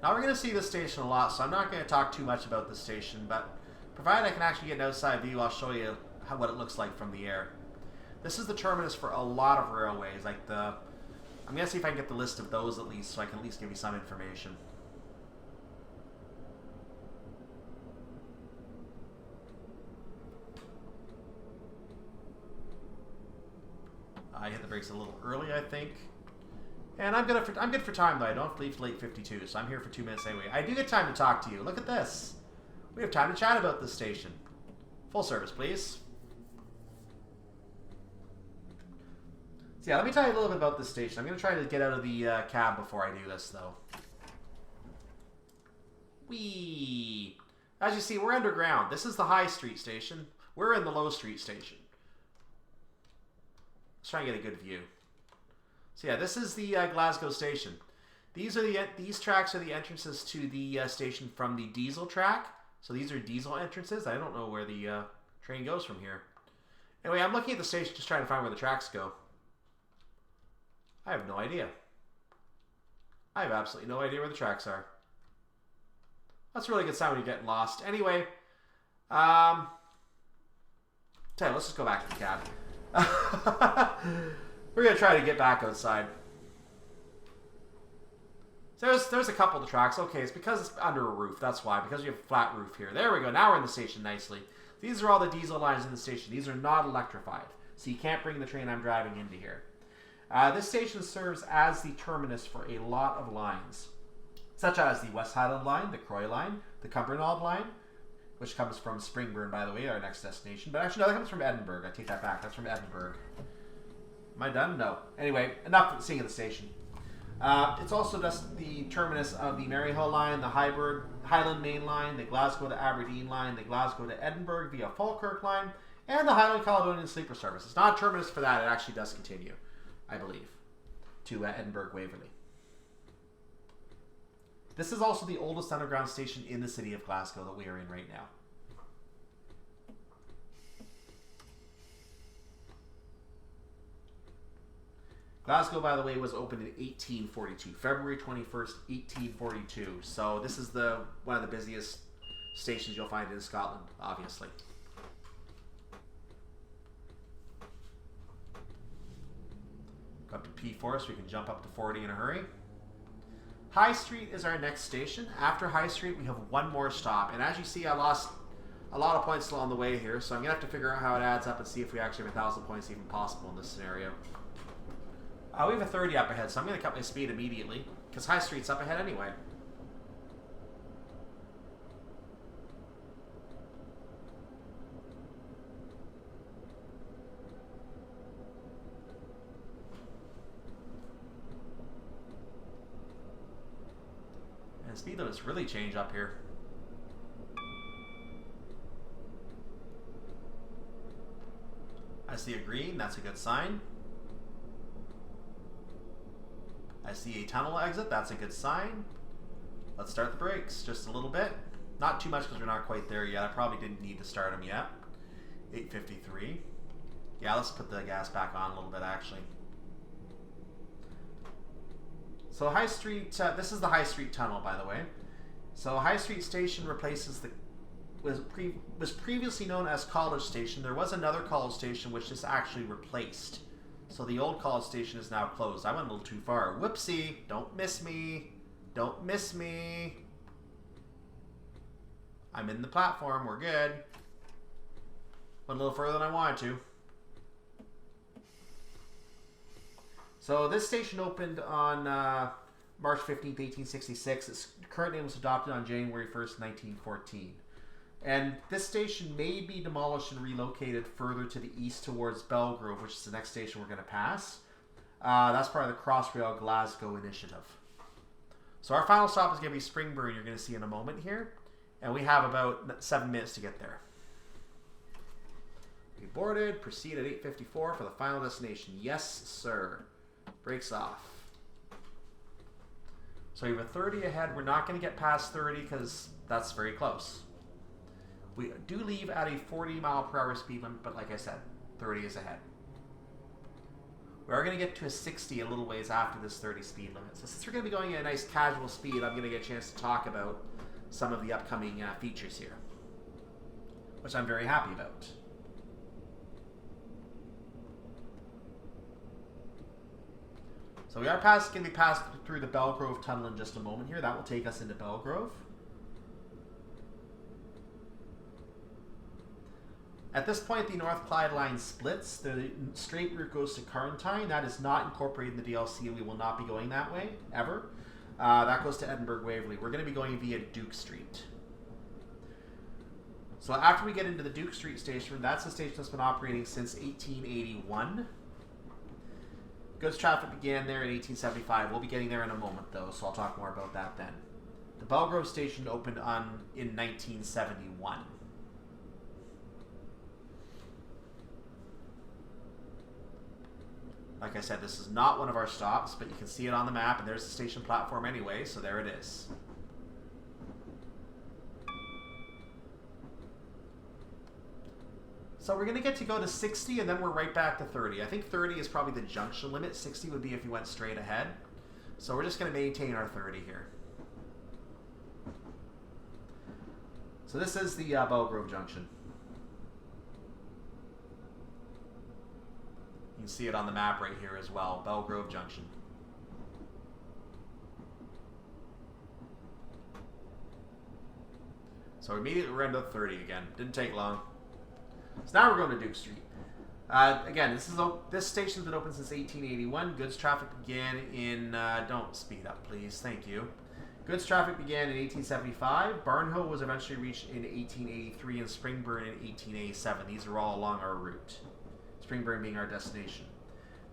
Now we're going to see this station a lot, so I'm not going to talk too much about this station, but provided I can actually get an outside view, I'll show you what it looks like from the air. This is the terminus for a lot of railways, like the... I'm going to see if I can get the list of those at least, so I can at least give you some information. I hit the brakes a little early, I think. And I'm good for time, though. I don't have to leave till 8:52, so I'm here for 2 minutes anyway. I do get time to talk to you. Look at this. We have time to chat about this station. Full service, please. So yeah, let me tell you a little bit about this station. I'm going to try to get out of the cab before I do this, though. Whee! As you see, we're underground. This is the High Street station. We're in the Low Street station. Let's try and get a good view. So yeah, this is the Glasgow station. These tracks are the entrances to the station from the diesel track, So these are diesel entrances. I don't know where the train goes from here. Anyway, I'm looking at the station just trying to find where the tracks go. I have no idea. I have absolutely no idea where the tracks are. That's a really good sign when you're getting lost. Anyway, let's just go back to the cab. We're going to try to get back outside. So there's a couple of the tracks. Okay, it's because it's under a roof. That's why. Because you have a flat roof here. There we go. Now we're in the station nicely. These are all the diesel lines in the station. These are not electrified. So you can't bring the train I'm driving into here. This station serves as the terminus for a lot of lines, such as the West Highland Line, the Croy Line, the Cumbernauld Line, which comes from Springburn, by the way, our next destination. But actually, no, that comes from Edinburgh. I take that back. That's from Edinburgh. Am I done? No. Anyway, enough seeing the station. It's also just the terminus of the Maryhill Line, the Highland Main Line, the Glasgow to Aberdeen Line, the Glasgow to Edinburgh via Falkirk Line, and the Highland Caledonian Sleeper Service. It's not a terminus for that. It actually does continue, I believe, to Edinburgh Waverley. This is also the oldest underground station in the city of Glasgow that we are in right now. Glasgow, by the way, was opened in 1842, February 21st, 1842. So this is one of the busiest stations you'll find in Scotland, obviously. Go up to P4 so we can jump up to 40 in a hurry. High Street is our next station. After High Street, we have one more stop. And as you see, I lost a lot of points along the way here, so I'm going to have to figure out how it adds up and see if we actually have 1,000 points even possible in this scenario. We have a 30 up ahead, so I'm going to cut my speed immediately, because High Street's up ahead anyway. And speed limits really change up here. I see a green, that's a good sign. I see a tunnel exit, that's a good sign. Let's start the brakes just a little bit. Not too much because we're not quite there yet. I probably didn't need to start them yet. 8:53. Yeah, let's put the gas back on a little bit actually. So High Street, this is the High Street Tunnel, by the way. So High Street Station replaces was previously known as College Station. There was another College Station which is actually replaced. So the old College Station is now closed. I went a little too far. Whoopsie. Don't miss me. Don't miss me. I'm in the platform. We're good. Went a little further than I wanted to. So this station opened on March 15th, 1866. Its current name was adopted on January 1st, 1914. And this station may be demolished and relocated further to the east towards Belgrove, which is the next station we're going to pass. That's part of the Crossrail Glasgow initiative. So our final stop is going to be Springburn, you're going to see in a moment here. And we have about 7 minutes to get there. We boarded, proceed at 8:54 for the final destination. Yes, sir. Brakes off. So we have a 30 ahead. We're not going to get past 30 because that's very close. We do leave at a 40-mile-per-hour speed limit, but like I said, 30 is ahead. We are going to get to a 60 a little ways after this 30 speed limit. So since we're going to be going at a nice casual speed, I'm going to get a chance to talk about some of the upcoming features here, which I'm very happy about. So we are going to be passed through the Belgrove Tunnel in just a moment here. That will take us into Belgrove. At this point, the North Clyde line splits. The straight route goes to Carntine. That is not incorporated in the DLC, and we will not be going that way, ever. That goes to Edinburgh Waverley. We're going to be going via Duke Street. So after we get into the Duke Street station, that's the station that's been operating since 1881. Goods traffic began there in 1875. We'll be getting there in a moment, though, so I'll talk more about that then. The Belgrove station opened in 1971. Like I said, this is not one of our stops, but you can see it on the map, and there's the station platform anyway, so there it is. So we're going to get to go to 60, and then we're right back to 30. I think 30 is probably the junction limit. 60 would be if you went straight ahead. So we're just going to maintain our 30 here. So this is the Belgrove Junction. You can see it on the map right here as well, Belgrove Junction. So immediately we're into 30 again. Didn't take long. So now we're going to Duke Street. Again, this station's been open since 1881. Goods traffic began in... don't speed up, please. Thank you. Goods traffic began in 1875. Barnhill was eventually reached in 1883 and Springburn in 1887. These are all along our route. Springburn being our destination.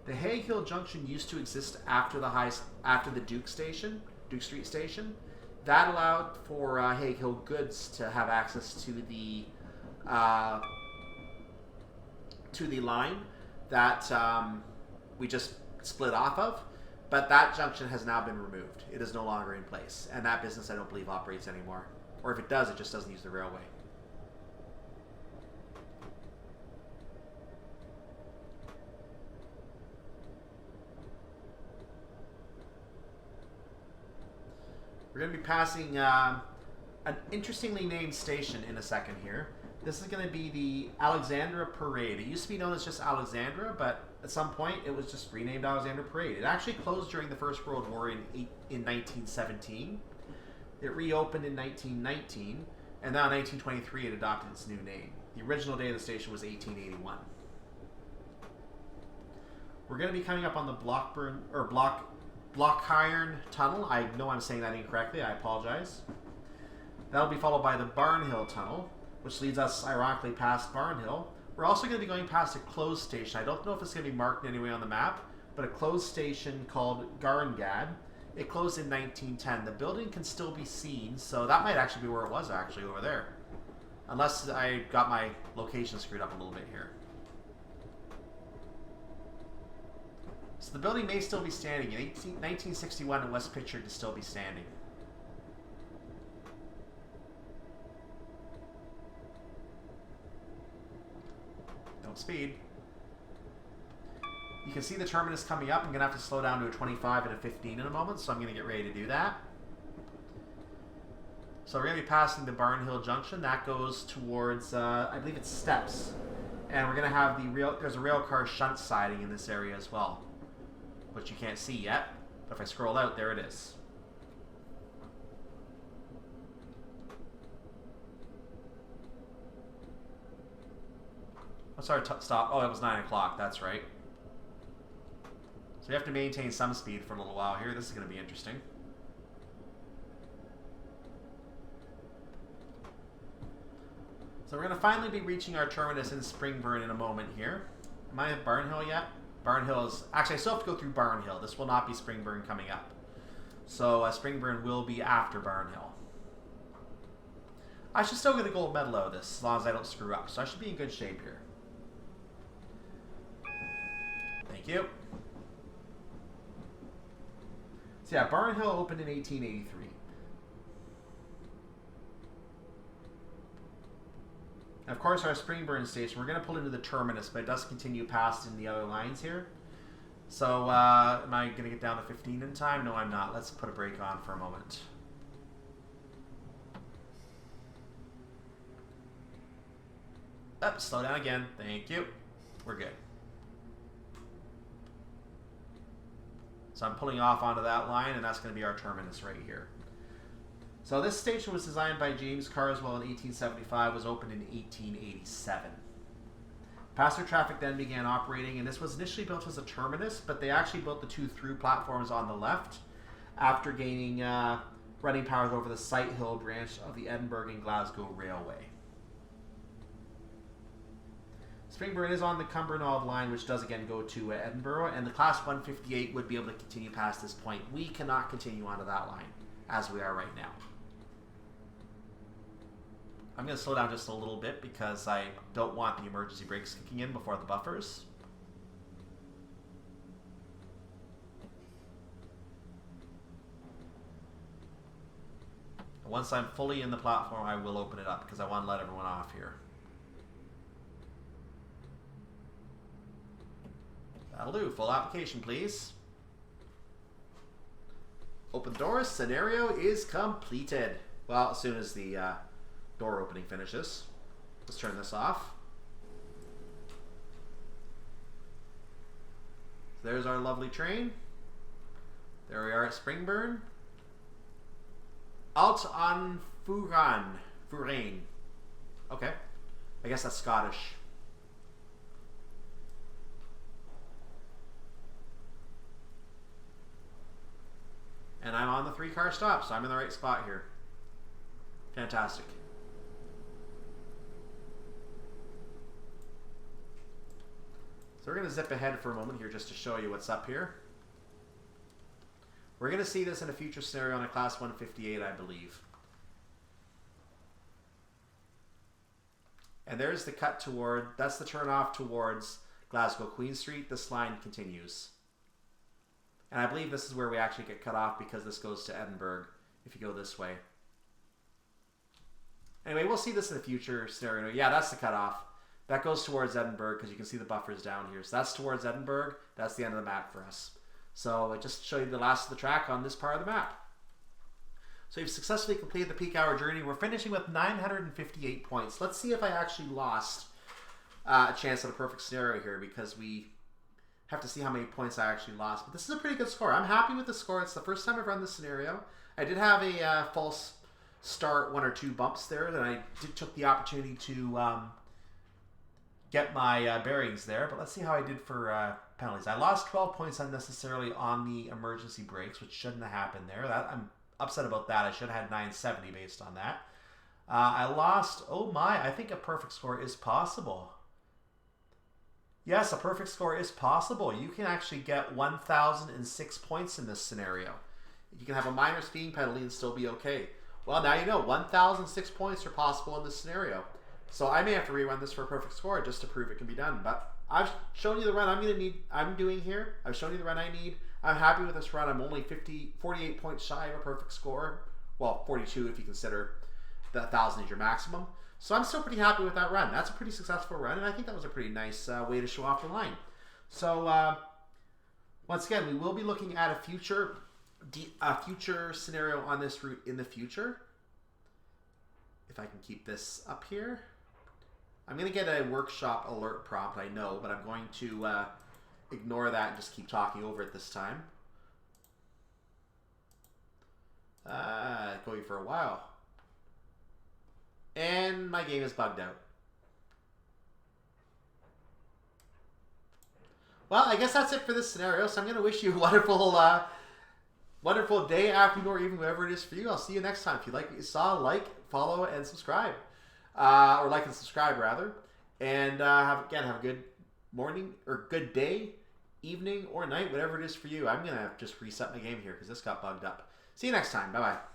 The Hague Hill Junction used to exist after the Duke Street Station. That allowed for Hague Hill goods to have access to the line that we just split off of, but that junction has now been removed. It is no longer in place, and that business I don't believe operates anymore. Or if it does, it just doesn't use the railway. We're going to be passing an interestingly named station in a second here. This is going to be the Alexandra Parade. It used to be known as just Alexandra, but at some point it was just renamed Alexandra Parade. It actually closed during the First World War in 1917. It reopened in 1919, and now in 1923 it adopted its new name. The original day of the station was 1881. We're going to be coming up on the Blockhiron Tunnel. I know I'm saying that incorrectly. I apologize. That'll be followed by the Barnhill Tunnel, which leads us ironically past Barnhill. We're also going to be going past a closed station. I don't know if it's going to be marked in any way on the map, but a closed station called Garngad. It closed in 1910. The building can still be seen, so that might actually be where it was actually over there. Unless I got my location screwed up a little bit here. So the building may still be standing. In 1961 it was pictured to still be standing. Don't speed. You can see the terminus coming up. I'm going to have to slow down to a 25 and a 15 in a moment, so I'm going to get ready to do that. So we're going to be passing the Barnhill Junction. That goes towards, I believe it's Steps. And we're going to have there's a rail car shunt siding in this area as well, which you can't see yet, but if I scroll out, there it is. I'm sorry, stop. Oh, it was 9 o'clock, that's right. So you have to maintain some speed for a little while here. This is going to be interesting. So we're going to finally be reaching our terminus in Springburn in a moment here. Am I at Barnhill yet? Barnhill is... Actually, I still have to go through Barnhill. This will not be Springburn coming up. So Springburn will be after Barnhill. I should still get a gold medal out of this, as long as I don't screw up. So I should be in good shape here. Thank you. So yeah, Barnhill opened in 1883. And of course, our Springburn station, we're going to pull into the terminus, but it does continue past in the other lines here. So, am I going to get down to 15 in time? No, I'm not. Let's put a brake on for a moment. Up, slow down again. Thank you. We're good. So I'm pulling off onto that line, and that's going to be our terminus right here. So this station was designed by James Carswell in 1875, was opened in 1887. Passenger traffic then began operating, and this was initially built as a terminus, but they actually built the two through platforms on the left after gaining running powers over the Sighthill branch of the Edinburgh and Glasgow Railway. Springburn is on the Cumbernauld line, which does again go to Edinburgh, and the Class 158 would be able to continue past this point. We cannot continue onto that line as we are right now. I'm going to slow down just a little bit because I don't want the emergency brakes kicking in before the buffers. Once I'm fully in the platform, I will open it up because I want to let everyone off here. That'll do. Full application, please. Open doors. Scenario is completed. Well, as soon as the door opening finishes. Let's turn this off. There's our lovely train. There we are at Springburn. Alt on Furain. Okay. I guess that's Scottish. And I'm on the 3-car stop, so I'm in the right spot here. Fantastic. So we're going to zip ahead for a moment here just to show you what's up here. We're going to see this in a future scenario on a Class 158, I believe. And there's the cut toward, that's the turn off towards Glasgow Queen Street. This line continues. And I believe this is where we actually get cut off because this goes to Edinburgh if you go this way. Anyway, we'll see this in a future scenario. Yeah, that's the cutoff. That goes towards Edinburgh because you can see the buffers down here. So that's towards Edinburgh. That's the end of the map for us. So I just show you the last of the track on this part of the map. So you've successfully completed the peak hour journey. We're finishing with 958 points. Let's see if I actually lost a chance at a perfect scenario here because we have to see how many points I actually lost. But this is a pretty good score. I'm happy with the score. It's the first time I've run this scenario. I did have a false start 1 or 2 bumps there. Then I took the opportunity to get my bearings there. But let's see how I did for penalties. I lost 12 points unnecessarily on the emergency brakes, which shouldn't have happened there. I'm upset about that. I should have had 970 based on that. I lost, oh my, I think a perfect score is possible. Yes, a perfect score is possible. You can actually get 1,006 points in this scenario. You can have a minor speeding penalty and still be okay. Well, now you know 1,006 points are possible in this scenario. So I may have to rerun this for a perfect score just to prove it can be done. But I've shown you the run I'm doing here. I've shown you the run I need. I'm happy with this run. I'm only 48 points shy of a perfect score. Well, 42 if you consider the 1,000 is your maximum. So I'm still pretty happy with that run. That's a pretty successful run, and I think that was a pretty nice way to show off the line. So once again, we will be looking at a future scenario on this route in the future. If I can keep this up here. I'm going to get a workshop alert prompt, I know, but I'm going to ignore that and just keep talking over it this time. Going for a while. And my game is bugged out. Well, I guess that's it for this scenario. So I'm going to wish you a wonderful, wonderful day, afternoon, or even whatever it is for you. I'll see you next time. If you like what you saw, like, follow, and subscribe. Or like and subscribe, rather. And have a good morning, or good day, evening, or night, whatever it is for you. I'm going to just reset my game here because this got bugged up. See you next time. Bye-bye.